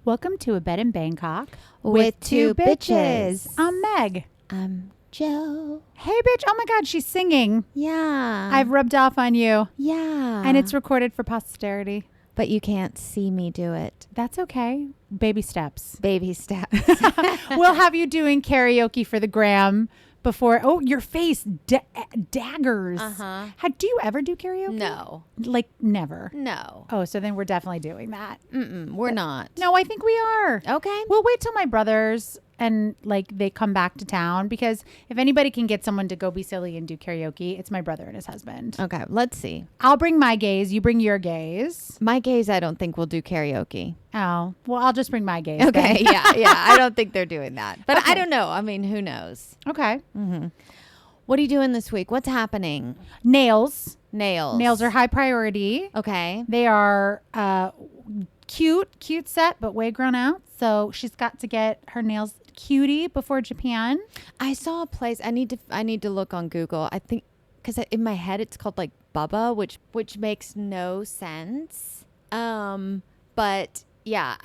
Welcome to A Bed in Bangkok with two bitches. I'm Meg. I'm Joe. Hey, bitch. Oh, my God. She's singing. Yeah. I've rubbed off on you. Yeah. And it's recorded for posterity. But you can't see me do it. That's okay. Baby steps. Baby steps. We'll have you doing karaoke for the gram before. Oh, your face. Daggers. Uh-huh. Do you ever do karaoke? No. Like, never? No. Oh, so then we're definitely doing that. We're not. No, I think we are. Okay. We'll wait till my brothers and they come back to town, because if anybody can get someone to go be silly and do karaoke, it's my brother and his husband. Okay. Let's see. I'll bring my gays. You bring your gays. My gays, I don't think will do karaoke. Oh, well, I'll just bring my gays. Okay. then. Yeah. I don't think they're doing that. But Okay. I don't know. I mean, who knows? Okay. What are you doing this week? What's happening? Nails. Nails. Are high priority. Okay. They are cute set, but way grown out. So she's got to get her nails cutie before Japan. I saw a place. I need to look on Google. I think because in my head it's called like Bubba, which makes no sense. But yeah,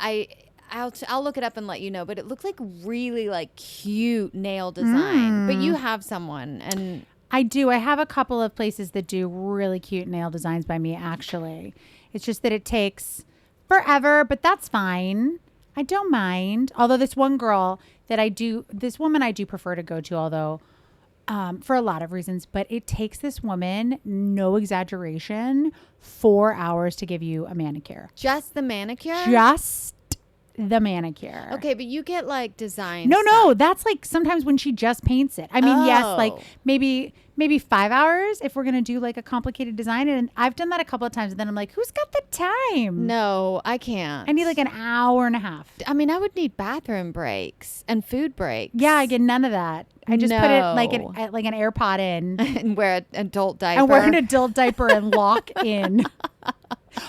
I'll look it up and let you know. But it looked like really like cute nail design. But you have someone, and I do. I have a couple of places that do really cute nail designs by me, actually. It's just that it takes forever, but that's fine. I don't mind. Although this one girl this woman I do prefer to go to, although for a lot of reasons, but it takes this woman, no exaggeration, 4 hours to give you a manicure. just the manicure. Just the manicure. Okay, but you get like design. No, that's like sometimes when she just paints it. I mean, yes, like Oh. maybe 5 hours if we're going to do like a complicated design. And I've done that a couple of times. And then I'm like, who's got the time? No, I can't. I need like an hour and a half. I mean, I would need bathroom breaks and food breaks. Yeah, I get none of that. I just put it like No. an AirPod in and wear an adult diaper. and wear an adult diaper and lock in.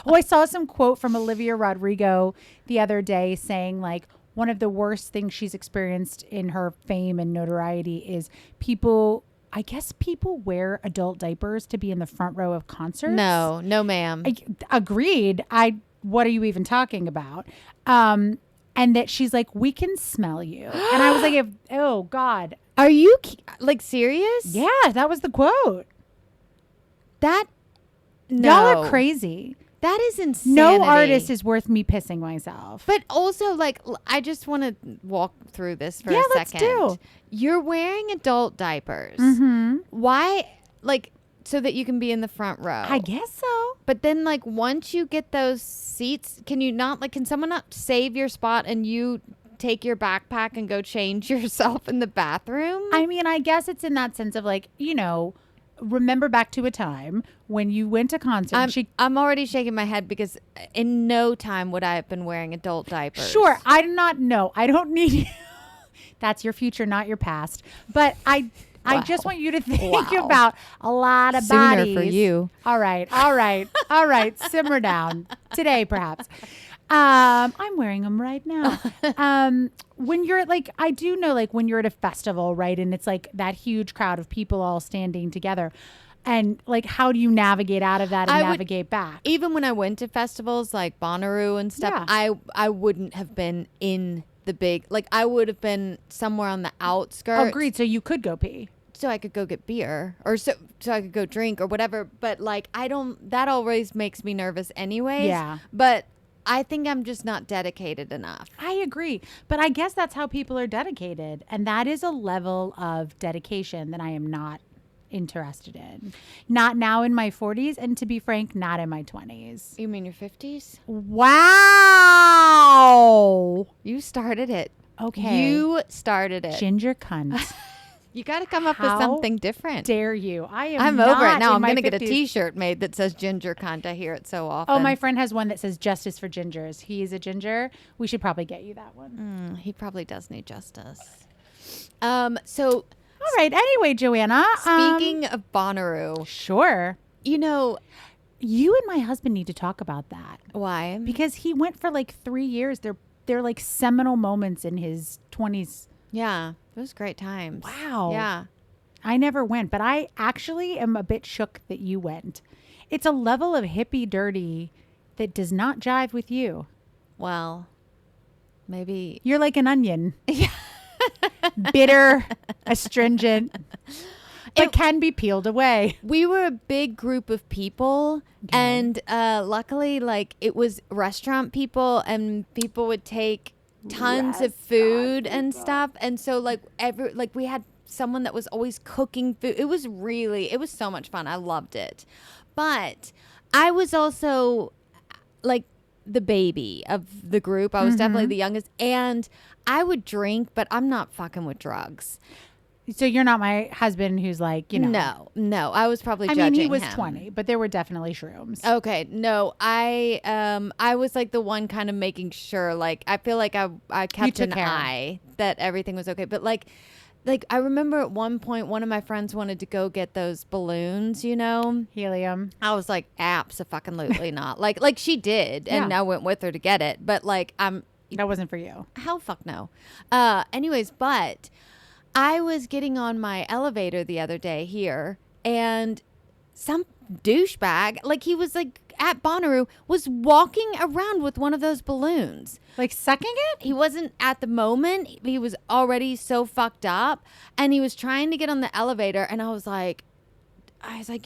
Oh, I saw some quote from Olivia Rodrigo the other day saying like one of the worst things she's experienced in her fame and notoriety is people wear adult diapers to be in the front row of concerts. No, ma'am. Agreed. What are you even talking about? And that she's like, we can smell you. And I was like, oh God. Are you like serious? Yeah, that was the quote. That no. Y'all are crazy. That is insanity. No artist is worth me pissing myself. But also, like, I just want to walk through this for a second. let's do. You're wearing adult diapers. Mm-hmm. Why? Like, so that you can be in the front row. I guess so. But then, like, once you get those seats, can someone not save your spot and you take your backpack and go change yourself in the bathroom? I mean, I guess it's in that sense of like, remember back to a time when you went to concert. I'm already shaking my head because in no time would I have been wearing adult diapers. Sure, I do not know. I don't need That's your future, not your past. But I just want you to think about a lot of Sooner bodies. for you. All right. Simmer down. Today, perhaps. I'm wearing them right now. When you're like, I do know, like when you're at a festival, right? And it's like that huge crowd of people all standing together. And like, how do you navigate out of that and navigate back? Even when I went to festivals like Bonnaroo and stuff, Yeah. I wouldn't have been in the big, like I would have been somewhere on the outskirts. Agreed. So you could go pee. So I could go get beer or so I could go drink or whatever. But like, that always makes me nervous anyways. Yeah. But I think I'm just not dedicated enough. I agree. But I guess that's how people are dedicated. And that is a level of dedication that I am not interested in. Not now in my 40s. And to be frank, not in my 20s. You mean your 50s? Wow. You started it. Okay. You started it. Ginger cunt. You got to come up with something different. Dare you? I'm over it now. I'm going to get a T-shirt made that says ginger cunt. I hear it so often. Oh, my friend has one that says justice for gingers. He's a ginger. We should probably get you that one. He probably does need justice. So all right. Anyway, Joanna. Speaking of Bonnaroo. Sure. You and my husband need to talk about that. Why? Because he went for like 3 years. They're like seminal moments in his 20s. Yeah. Those great times. Wow. Yeah. I never went, but I actually am a bit shook that you went. It's a level of hippie dirty that does not jive with you. Well, Maybe. You're like an onion. Bitter, astringent, but can be peeled away. We were a big group of people, and luckily, like, it was restaurant people, and people would take tons of food and stuff. And so, like, we had someone that was always cooking food. It was so much fun. I loved it. But I was also, like, the baby of the group. I was definitely the youngest, and I would drink, but I'm not fucking with drugs. So you're not my husband who's like, you know. No. I was probably judging I mean, he was him. 20, but there were definitely shrooms. Okay. No, I was like the one kind of making sure, like, I feel like I kept an eye that everything was okay. But like I remember at one point, one of my friends wanted to go get those balloons, you know, Helium. I was like, absolutely not. Like she did, and I went with her to get it. But like, that wasn't for you. Hell, fuck no. Anyways, but I was getting on my elevator the other day here, and some douchebag, like, he was like at Bonnaroo, was walking around with one of those balloons. Like sucking it? He wasn't at the moment. He was already so fucked up, and he was trying to get on the elevator, and I was like,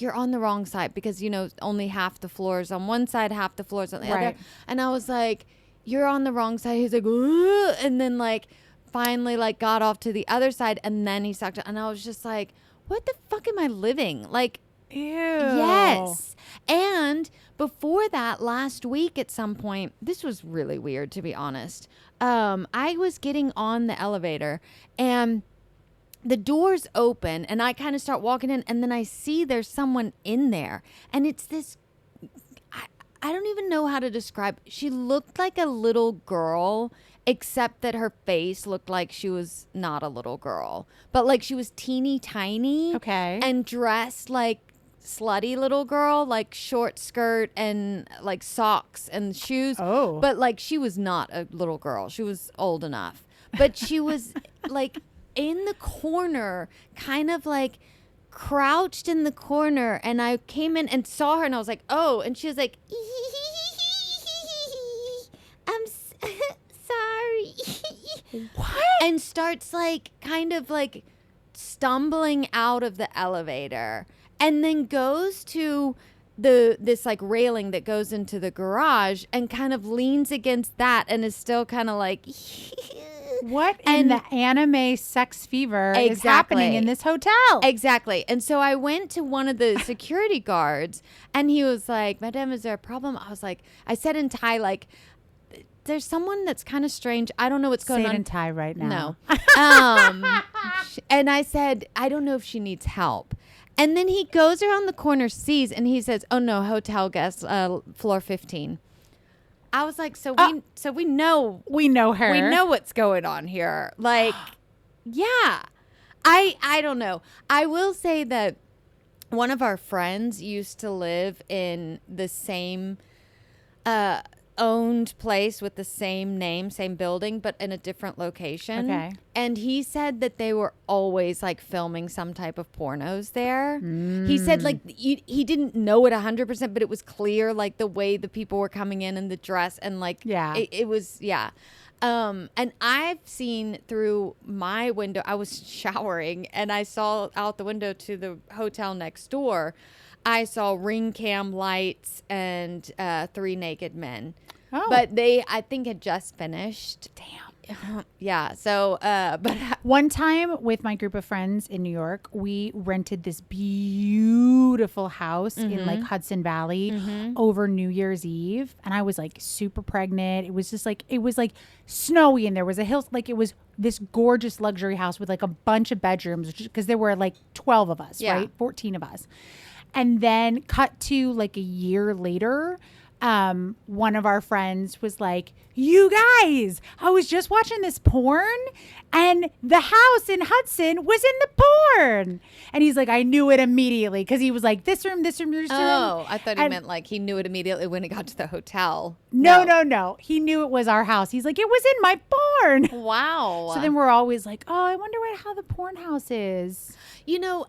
you're on the wrong side, because, you know, only half the floors on one side, half the floors on the other. And I was like, you're on the wrong side. He's like, ugh, and then like finally like got off to the other side, and then he sucked it, and I was just like, what the fuck am I living? Like, ew. Yes. And before that, last week at some point, this was really weird, to be honest. I was getting on the elevator, and the doors open, and I kind of start walking in, and then I see there's someone in there, and it's this, I don't even know how to describe. She looked like a little girl, except that her face looked like she was not a little girl, but like she was teeny tiny. Okay. And dressed like slutty little girl, like short skirt and like socks and shoes. Oh. But like, she was not a little girl. She was old enough. But she was like in the corner, kind of like crouched in the corner, and I came in and saw her, and I was like, oh, and she was like, I'm sorry. What? And starts like kind of like stumbling out of the elevator, and then goes to this like railing that goes into the garage, and kind of leans against that, and is still kind of like what in the anime sex fever is happening in this hotel? Exactly. And so I went to one of the security guards, and he was like, Madam, is there a problem? I was like, I said in Thai, like, there's someone that's kind of strange. I don't know what's going on. Say it in Thai right now. No. And I said, I don't know if she needs help. And then he goes around the corner, sees, and he says, oh no, hotel guest, floor 15. I was like, so we know her. We know what's going on here. Like, yeah. I don't know. I will say that one of our friends used to live in the same owned place with the same name, same building, but in a different location. Okay. And he said that they were always like filming some type of pornos there. He said like he didn't know it 100%, but it was clear like the way the people were coming in and the dress, and like it was and I've seen through my window, I was showering, and I saw out the window to the hotel next door, I saw ring cam lights and 3 naked men. Oh. But they, I think, had just finished. Damn. Yeah. So, but one time with my group of friends in New York, we rented this beautiful house in like Hudson Valley over New Year's Eve. And I was like super pregnant. It was just like, it was like snowy, and there was a hill. Like, it was this gorgeous luxury house with like a bunch of bedrooms, because there were like 12 of us, right? 14 of us. And then cut to like a year later, one of our friends was like, you guys, I was just watching this porn, and the house in Hudson was in the porn. And he's like, I knew it immediately, because he was like, this room, this room, this room. Oh, I thought he meant like he knew it immediately when he got to the hotel. No. He knew it was our house. He's like, it was in my porn. Wow. So then we're always like, oh, I wonder how the porn house is. You know,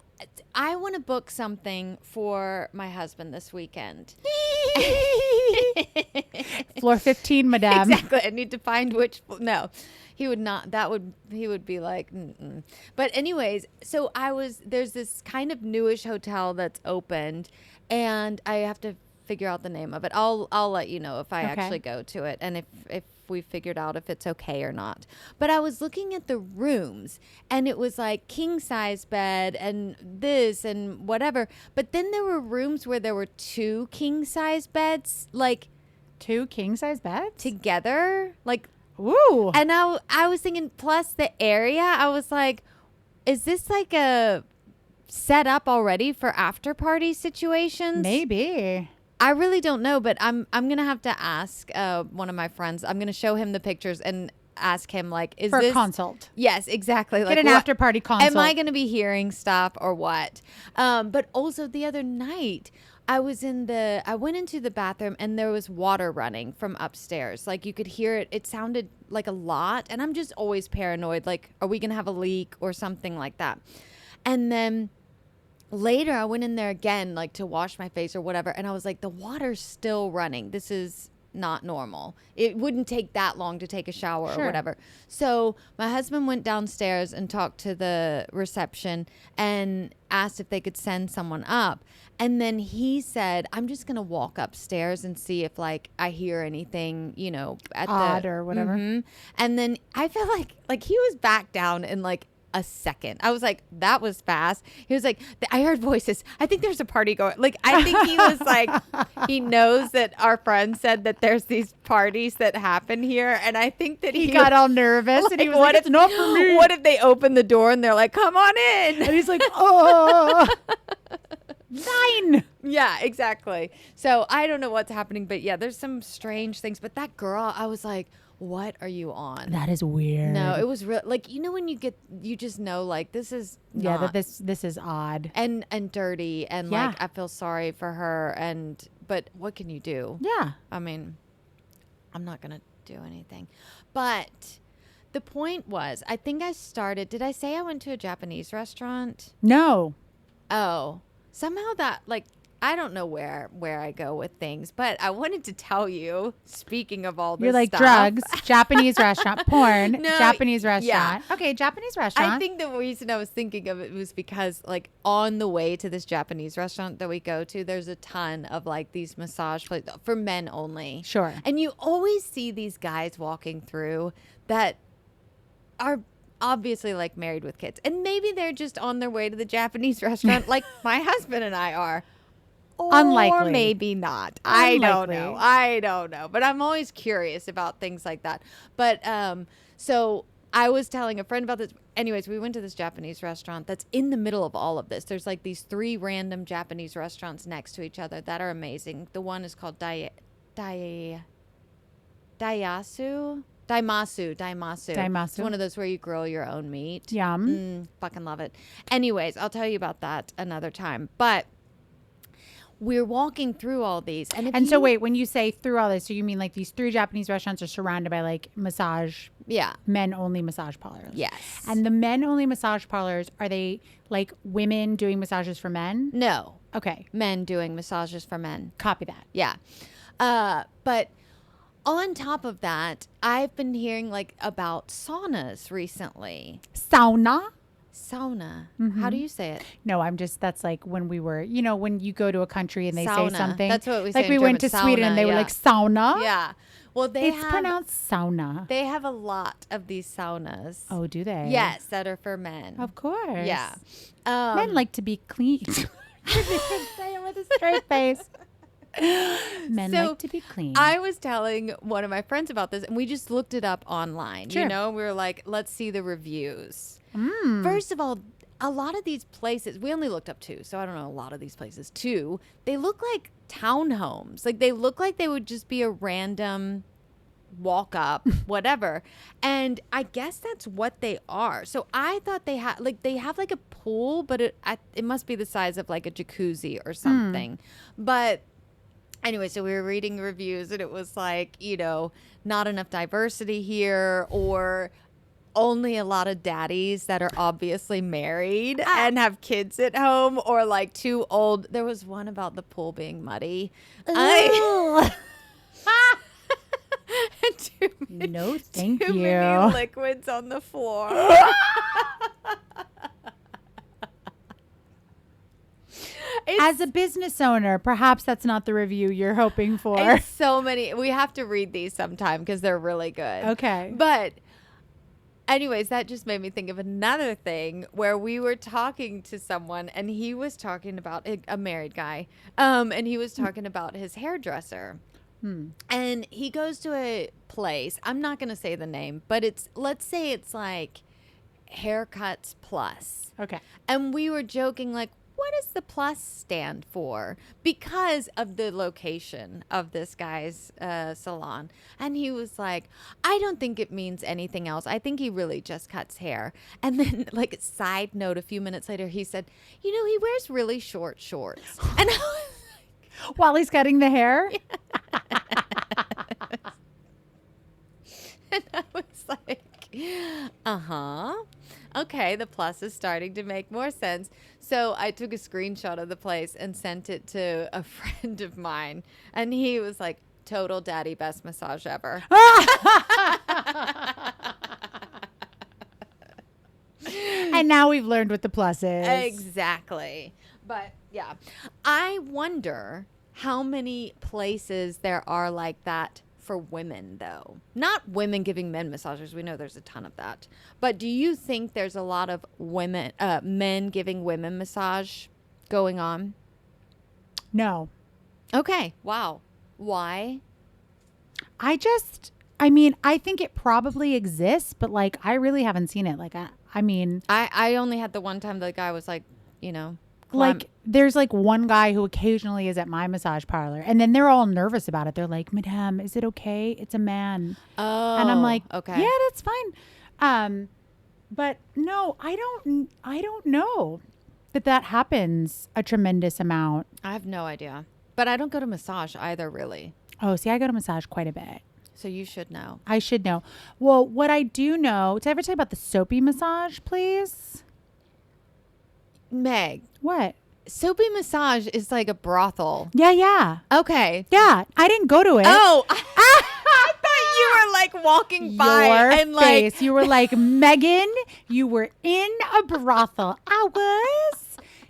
I want to book something for my husband this weekend. Floor 15, madame. Exactly. I need to find which. No, he would not. He would be like, mm-mm. But anyways, so there's this kind of newish hotel that's opened, and I have to figure out the name of it. I'll let you know if I actually go to it, and if we figured out if it's okay or not. But I was looking at the rooms, and it was like king size bed and this and whatever. But then there were rooms where there were 2 king size beds, like 2 king size beds together, like. Ooh. And I was thinking, plus the area, I was like, is this like a set up already for after party situations? Maybe. I really don't know, but I'm gonna have to ask one of my friends. I'm gonna show him the pictures and ask him, like, is for this a consult? Yes, exactly. Get an after party consult. Am I gonna be hearing stuff or what? But also the other night, I went into the bathroom and there was water running from upstairs. Like you could hear it. It sounded like a lot. And I'm just always paranoid. Like, are we going to have a leak or something like that? And then later I went in there again, like to wash my face or whatever. And I was like, the water's still running. This is not normal. It wouldn't take that long to take a shower or whatever. So my husband went downstairs and talked to the reception and asked if they could send someone up. And then he said, I'm just going to walk upstairs and see if like I hear anything, at odd or whatever. Mm-hmm. And then I felt like he was back down in like a second. I was like, that was fast. He was like, I heard voices. I think there's a party going. Like, I think he was like, he knows that our friend said that there's these parties that happen here. And I think that he got all nervous like, and he was like, it's not for me. What if they open the door and they're like, come on in? And he's like, oh, 9. Yeah, exactly. So I don't know what's happening, but yeah, there's some strange things. But that girl, I was like, what are you on? That is weird. No, it was real. Like, when you just know, like, this is that this is odd and dirty, and like I feel sorry for her, but what can you do? Yeah, I mean, I'm not gonna do anything. But the point was, I think I started. Did I say I went to a Japanese restaurant? No. Oh, somehow that like. I don't know where I go with things, but I wanted to tell you, speaking of all this You're like stuff. drugs, Japanese restaurant, porn, No, Japanese restaurant. yeah. Okay, Japanese restaurant. I think the reason I was thinking of it was because like on the way to this Japanese restaurant that we go to, there's a ton of like these massage places for men only. Sure. And you always see these guys walking through that are obviously like married with kids. And maybe they're just on their way to the Japanese restaurant like my husband and I are. Unlikely. Or maybe not. Unlikely. I don't know. But I'm always curious about things like that. But so I was telling a friend about this. Anyways, we went to this Japanese restaurant that's in the middle of all of this. There's like these 3 random Japanese restaurants next to each other that are amazing. The one is called Daimasu. It's one of those where you grill your own meat. Yum. Fucking love it. Anyways, I'll tell you about that another time. But we're walking through all these. And so wait, when you say through all this, so you mean like these 3 Japanese restaurants are surrounded by like massage, men only massage parlors. Yes. And the men only massage parlors, are they like women doing massages for men? No. Okay. Men doing massages for men. Copy that. Yeah. But on top of that, I've been hearing like about saunas recently. Sauna? Sauna. Mm-hmm. How do you say it? No, that's like when we were, when you go to a country and they sauna. say something. That's what we say like in we German. went to Sauna, Sweden and they were like sauna. Yeah. Well, it's pronounced sauna. They have a lot of these saunas. Oh, do they? Yes, that are for men. Of course. Yeah. Men like to be clean. Say it with a straight face. Men like to be clean. I was telling one of my friends about this, and we just looked it up online. Sure. We were like, let's see the reviews. First of all, a lot of these places, we only looked up 2, so I don't know a lot of these places. 2, they look like townhomes. Like they look like they would just be a random walk up, whatever. And I guess that's what they are. So I thought they have like a pool, but it must be the size of like a jacuzzi or something. But anyway, so we were reading reviews and it was like, not enough diversity here, or only a lot of daddies that are obviously married and have kids at home or like too old. There was one about the pool being muddy. No, thank too you. many liquids on the floor. As a business owner, perhaps that's not the review you're hoping for. It's so many. We have to read these sometime because they're really good. Okay. But anyways, that just made me think of another thing where we were talking to someone and he was talking about a married guy. And he was talking about his hairdresser. And he goes to a place. I'm not going to say the name, but let's say it's like Haircuts Plus. Okay. And we were joking like, what does the plus stand for? Because of the location of this guy's salon. And he was like, I don't think it means anything else. I think he really just cuts hair. And then, like, side note, a few minutes later, he said, he wears really short shorts. And I was like, while he's cutting the hair? and I was like, okay, the plus is starting to make more sense. So I took a screenshot of the place and sent it to a friend of mine. And he was like, total daddy, best massage ever. And now we've learned what the plus is. Exactly. But yeah, I wonder how many places there are like that for women, though. Not women giving men massages. We know there's a ton of that. But do you think there's a lot of men giving women massage going on? No. Okay. Wow. Why? I think it probably exists, but like, I really haven't seen it. Like, I only had the one time the guy was like, like there's like one guy who occasionally is at my massage parlor and then they're all nervous about it. They're like, Madame, is it okay? It's a man. Oh, and I'm like, okay. Yeah, that's fine. But no, I don't know that happens a tremendous amount. I have no idea, but I don't go to massage either, really. Oh, see, I go to massage quite a bit. So you should know. I should know. Well, what I do know, did I ever tell you about the soapy massage, please? Meg, What? soapy massage is like a brothel. Yeah. Okay. Yeah, I didn't go to it. Oh, I thought you were like walking by Your and face. like You were like, Megan, you were in a brothel. I was.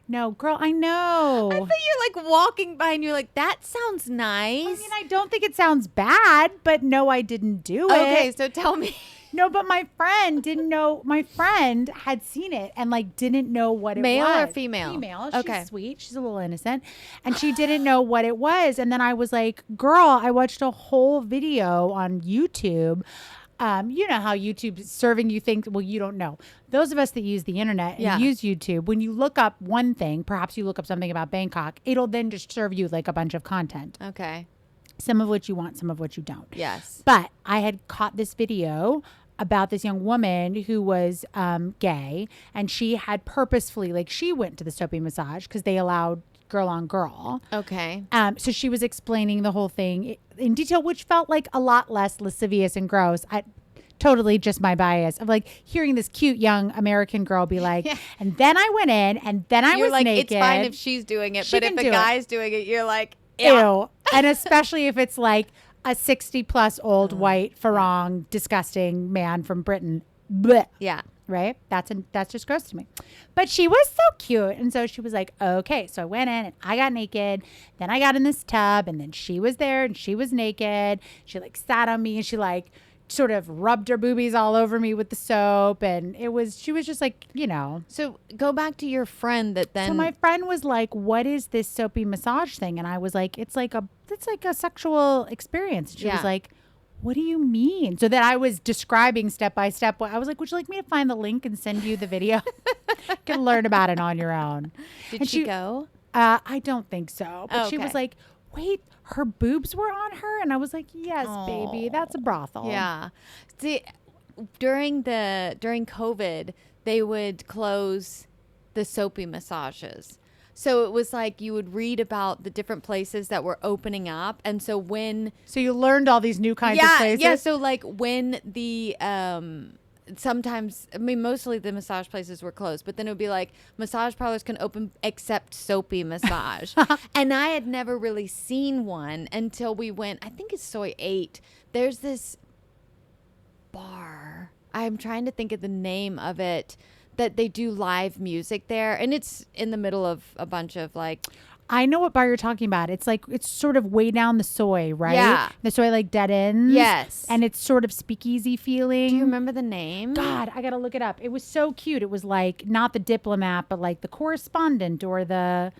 No, girl, I know. I thought you're like walking by and you're like, that sounds nice. I mean, I don't think it sounds bad, but no, I didn't do it. Okay, so tell me. No, but my friend didn't know. My friend had seen it and like didn't know what it was. Male or female? Female. Okay. She's sweet. She's a little innocent. And she didn't know what it was. And then I was like, girl, I watched a whole video on YouTube. You know how YouTube is serving you things. Well, you don't know. Those of us that use the internet and use YouTube, when you look up one thing, perhaps you look up something about Bangkok, it'll then just serve you like a bunch of content. Okay. Some of which you want, some of which you don't. Yes. But I had caught this video about this young woman who was gay, and she had purposefully, like, she went to the soapy massage because they allowed girl on girl. Okay. So she was explaining the whole thing in detail, which felt like a lot less lascivious and gross. Totally just my bias of like hearing this cute young American girl be like, and then I went in and then I You're was like, naked. it's fine if she's doing it, She but if can a do it. guy's doing it, you're like, Ew. And especially if it's like a 60 plus old white farang disgusting man from Britain. Blech. Yeah. Right? That's just gross to me. But she was so cute. And so she was like, okay. So I went in and I got naked. Then I got in this tub and then she was there and she was naked. She like sat on me and she like sort of rubbed her boobies all over me with the soap. And she was just like, So go back to your friend that then. So my friend was like, what is this soapy massage thing? And I was like, it's like a sexual experience. And she was like, what do you mean? So then I was describing step by step. I was like, would you like me to find the link and send you the video? You can learn about it on your own. Did she go? I don't think so. But she was Okay. like, wait, her boobs were on her? And I was like, yes, baby, that's a brothel. Yeah. See, during COVID, they would close the soapy massages. So it was like you would read about the different places that were opening up. And so So you learned all these new kinds of places? Yeah. So like when the sometimes, I mean, mostly the massage places were closed, but then it would be like massage parlors can open except soapy massage. And I had never really seen one until we went, I think it's Soy 8. There's this bar. I'm trying to think of the name of it, that they do live music there. And it's in the middle of a bunch of like, I know what bar you're talking about. It's like, it's sort of way down the Soy, right? Yeah. The Soy like dead ends. yes. And it's sort of speakeasy feeling. Do you remember the name? God, I got to look it up. It was so cute. It was like not the diplomat, but like the correspondent or the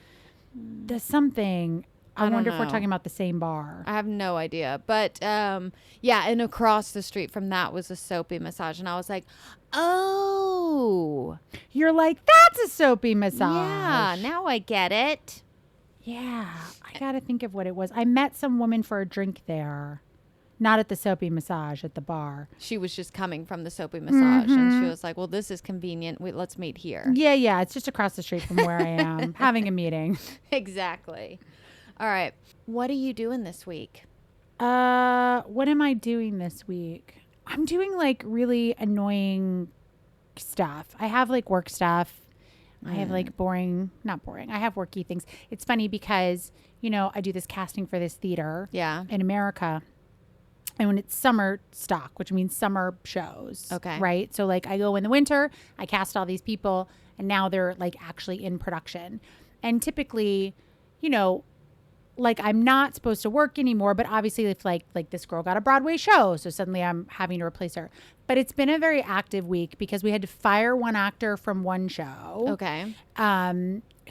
something. I don't wonder if we're know. talking about the same bar. I have no idea. But yeah, and across the street from that was a soapy massage. And I was like, oh. You're like, that's a soapy massage. Yeah, now I get it. Yeah. I got to think of what it was. I met some woman for a drink there. Not at the soapy massage, at the bar. She was just coming from the soapy massage. And she was like, well, this is convenient. Let's meet here. Yeah. It's just across the street from where I am, having a meeting. Exactly. All right. What are you doing this week? What am I doing this week? I'm doing like really annoying stuff. I have like work stuff. I have like not boring. I have worky things. It's funny because, I do this casting for this theater Yeah. in America. And when it's summer stock, which means summer shows. Okay. Right. So like I go in the winter, I cast all these people, and now they're like actually in production. And typically, like I'm not supposed to work anymore, but obviously if like this girl got a Broadway show, so suddenly I'm having to replace her. But it's been a very active week because we had to fire one actor from one show. Okay.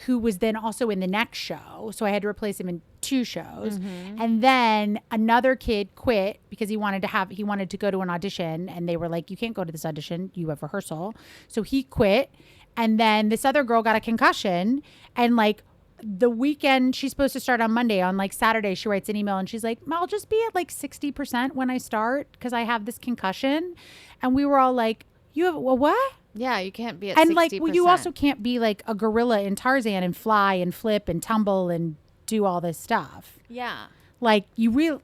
Who was then also in the next show. So I had to replace him in 2 shows. And then another kid quit because he wanted to go to an audition, and they were like, you can't go to this audition, you have rehearsal. So he quit. And then this other girl got a concussion, and like the weekend, she's supposed to start on Monday. On like Saturday, she writes an email and she's like, I'll just be at like 60% when I start because I have this concussion. And we were all like, you have what? Yeah, you can't be at And 60%. like, well, you also can't be like a gorilla in Tarzan and fly and flip and tumble and do all this stuff. Yeah. Like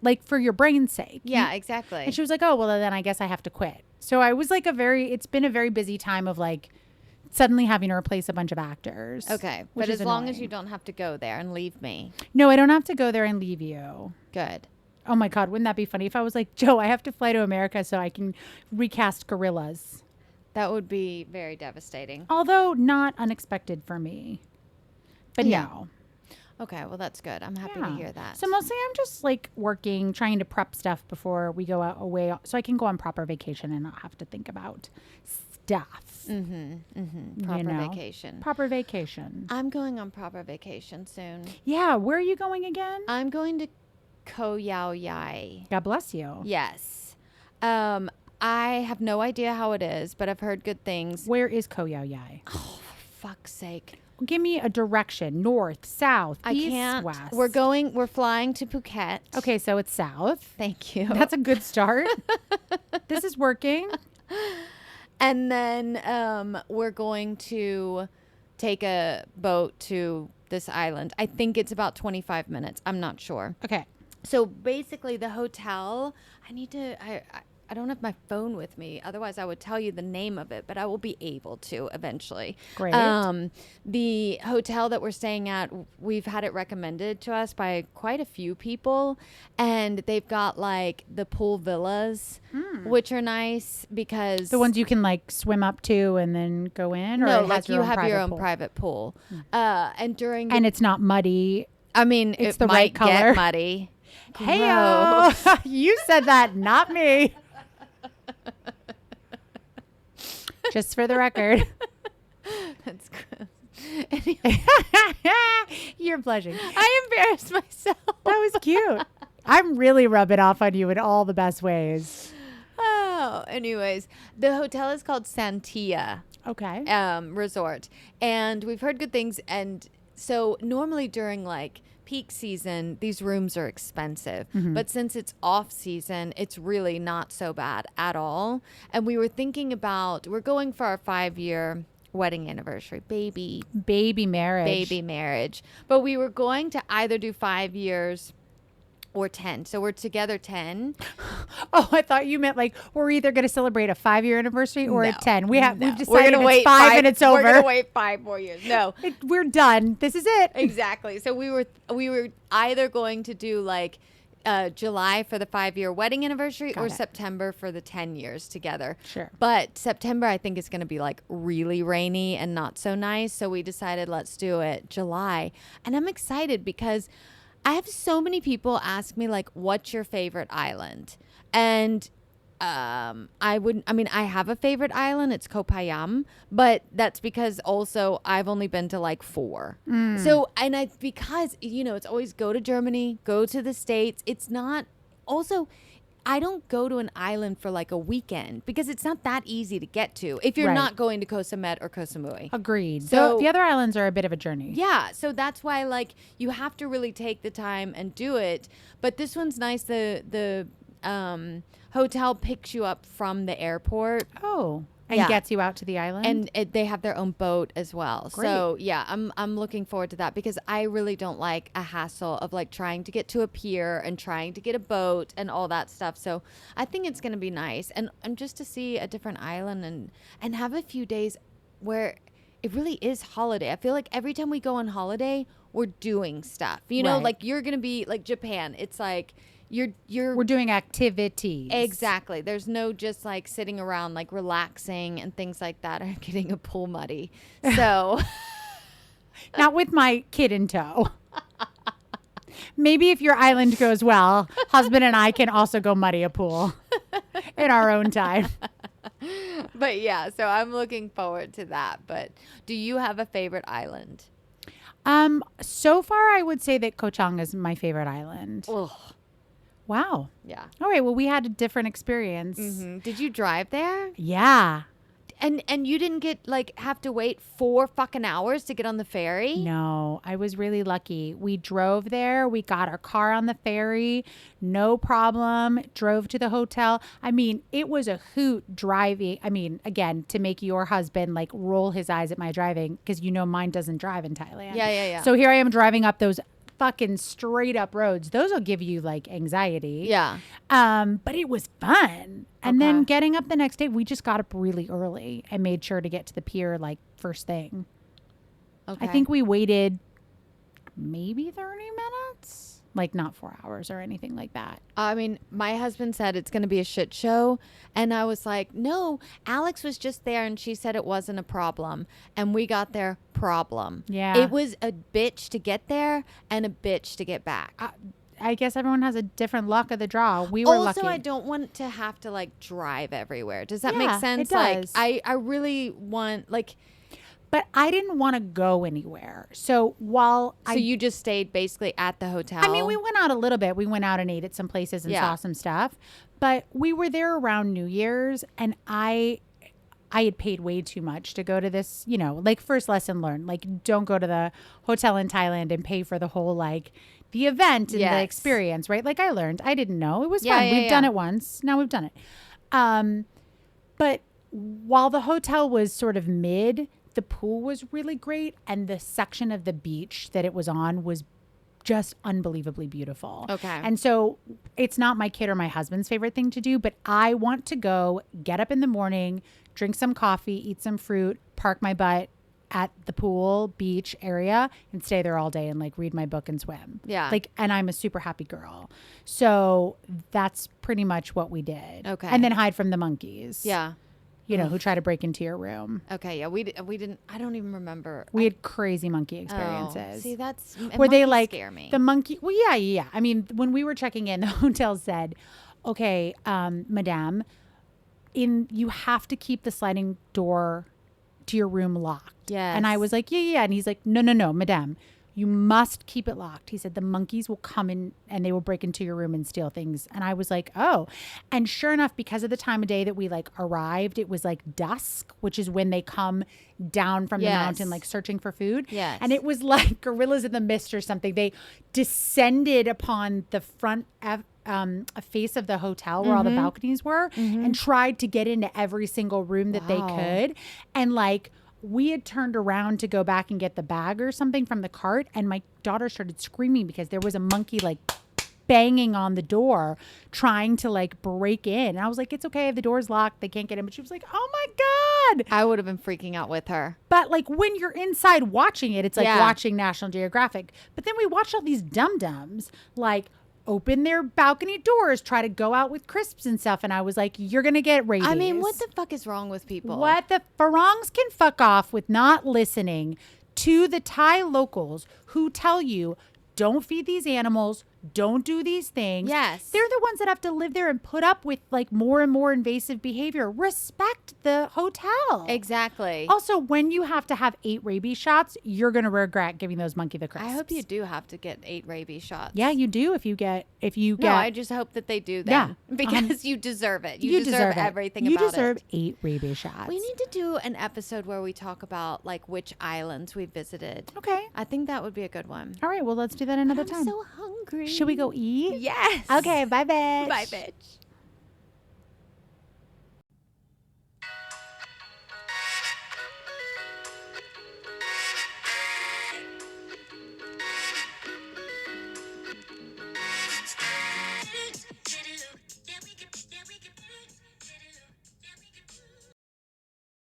like for your brain's sake. Yeah, exactly. And she was like, oh, well, then I guess I have to quit. So I was like it's been a very busy time of like suddenly having to replace a bunch of actors. Okay. Which But is as long as annoying. you don't have to go there and leave me. No, I don't have to go there and leave you. Good. Oh my God, wouldn't that be funny if I was like, Joe, I have to fly to America so I can recast gorillas. That would be very devastating. Although not unexpected for me. But Yeah. no. Okay, well, that's good. I'm happy to hear that. So mostly I'm just like working, trying to prep stuff before we go away so I can go on proper vacation and not have to think about stuff. Proper vacation. Proper vacation. I'm going on proper vacation soon. Yeah. Where are you going again? I'm going to Koh Yao Yai. God bless you. Yes. I have no idea how it is, but I've heard good things. Where is Koh Yao Yai? Oh, for fuck's sake. Give me a direction. North, south, I east, can't. west. We're flying to Phuket. Okay, so it's south. Thank you. That's a good start. This is working. And then we're going to take a boat to this island. I think it's about 25 minutes. I'm not sure. Okay. So basically the hotel, I don't have my phone with me. Otherwise, I would tell you the name of it, but I will be able to eventually. Great. The hotel that we're staying at, we've had it recommended to us by quite a few people, and they've got like the pool villas, which are nice because The ones you can like swim up to and then go in, or no, it has like you have your own pool? private pool. And during the, And it's not muddy. I mean, it's it the might right color. get muddy. Hey, Gross. you said that, not me. Just for the record. That's gross. You're blushing. I embarrassed myself. That was cute. I'm really rubbing off on you in all the best ways. Oh, anyways, the hotel is called Santia Okay. Resort, and we've heard good things. And so normally during like peak season, these rooms are expensive, but since it's off season, it's really not so bad at all. And we were thinking about, we're going for our 5-year wedding anniversary, baby Baby marriage. marriage, but we were going to either do 5 years or 10. So we're together 10. Oh, I thought you meant like we're either going to celebrate a 5-year anniversary or a 10. We've We're decided gonna it's wait 5 and it's over. We're going to wait 5 more years. No. We're done. This is it. Exactly. So we were either going to do like July for the 5-year wedding anniversary or September for the 10 years together. Sure. But September, I think, is going to be like really rainy and not so nice. So we decided let's do it July. And I'm excited because I have so many people ask me like, what's your favorite island? And I have a favorite island. It's Koh Payam, but that's because also I've only been to like 4. So, because, it's always go to Germany, go to the States. It's not also, I don't go to an island for like a weekend because it's not that easy to get to if you're not going to Koh Samet or Koh Samui. Agreed. So the other islands are a bit of a journey. Yeah. So that's why like you have to really take the time and do it. But this one's nice. The hotel picks you up from the airport. Oh, and gets you out to the island. And they have their own boat as well. Great. So yeah, I'm looking forward to that because I really don't like a hassle of like trying to get to a pier and trying to get a boat and all that stuff. So I think it's going to be nice and just to see a different island and have a few days where it really is holiday. I feel like every time we go on holiday, we're doing stuff. Like you're going to be like Japan. It's like we're doing activities. Exactly. There's no just like sitting around like relaxing and things like that. I'm getting a pool muddy. So not with my kid in tow. Maybe if your island goes well, husband and I can also go muddy a pool in our own time. But yeah, so I'm looking forward to that. But do you have a favorite island? So far I would say that Koh Chang is my favorite island. Ugh. Wow. Yeah. All right. Well, we had a different experience. Mm-hmm. Did you drive there? Yeah. And you didn't have to wait 4 fucking hours to get on the ferry? No, I was really lucky. We drove there. We got our car on the ferry. No problem. Drove to the hotel. I mean, it was a hoot driving. I mean, again, to make your husband like roll his eyes at my driving because mine doesn't drive in Thailand. Yeah. So here I am driving up those fucking straight up roads. Those will give you like anxiety. Yeah. But it was fun. And then getting up the next day, we just got up really early and made sure to get to the pier like first thing. Okay. I think we waited maybe 30 minutes. Like not 4 hours or anything like that. I mean, my husband said it's going to be a shit show. And I was like, no, Alex was just there and she said it wasn't a problem. And we got there, problem. Yeah. It was a bitch to get there and a bitch to get back. I guess everyone has a different luck of the draw. We were lucky. Also, I don't want to have to like drive everywhere. Does that make sense? It does. Like, I really want like... But I didn't want to go anywhere. So you just stayed basically at the hotel? I mean, we went out a little bit. We went out and ate at some places and saw some stuff. But we were there around New Year's and I had paid way too much to go to this, like first lesson learned. Like don't go to the hotel in Thailand and pay for the whole like the event and the experience, right? Like I learned. I didn't know. It was fun. We've done it once. Now we've done it. But while the hotel was sort of mid, the pool was really great. And the section of the beach that it was on was just unbelievably beautiful. Okay. And so it's not my kid or my husband's favorite thing to do, but I want to go get up in the morning, drink some coffee, eat some fruit, park my butt at the pool, beach area and stay there all day and like read my book and swim. Yeah. And I'm a super happy girl. So that's pretty much what we did. Okay. And then hide from the monkeys. Yeah. Who try to break into your room. Okay, yeah, we didn't. I don't even remember. We had crazy monkey experiences. See, that's where they like scare me. the monkey. Well, yeah. I mean, when we were checking in, the hotel said, "Okay, madame, you have to keep the sliding door to your room locked." Yes. And I was like, yeah. And he's like, no, madame. You must keep it locked. He said the monkeys will come in and they will break into your room and steal things. And I was like, oh. And sure enough, because of the time of day that we like arrived, it was like dusk, which is when they come down from the mountain, like searching for food. Yes. And it was like gorillas in the mist or something. They descended upon the front a face of the hotel where all the balconies were and tried to get into every single room that they could. And like, we had turned around to go back and get the bag or something from the cart. And my daughter started screaming because there was a monkey like banging on the door, trying to like break in. And I was like, it's okay if the door's locked, they can't get in. But she was like, oh my God. I would have been freaking out with her. But like when you're inside watching it, it's like Yeah. watching National Geographic. But then we watched all these dum-dums like open their balcony doors, try to go out with crisps and stuff. And I was like, you're going to get rabies. I mean, what the fuck is wrong with people? What the Farangs can fuck off with not listening to the Thai locals who tell you, don't feed these animals, don't do these things. Yes. They're the ones that have to live there and put up with like more and more invasive behavior. Respect the hotel. Exactly. Also, when you have to have 8 rabies shots, you're going to regret giving those monkey the crisps. I hope you do have to get 8 rabies shots. Yeah, you do if you get. No, I just hope that they do then. Yeah. Because you deserve it. You deserve it. everything you about it. You deserve 8 rabies shots. We need to do an episode where we talk about like which islands we visited. Okay. I think that would be a good one. All right. Well, let's do that another time. I'm so hungry. Should we go eat? Yes. Okay. Bye, bitch. Bye, bitch.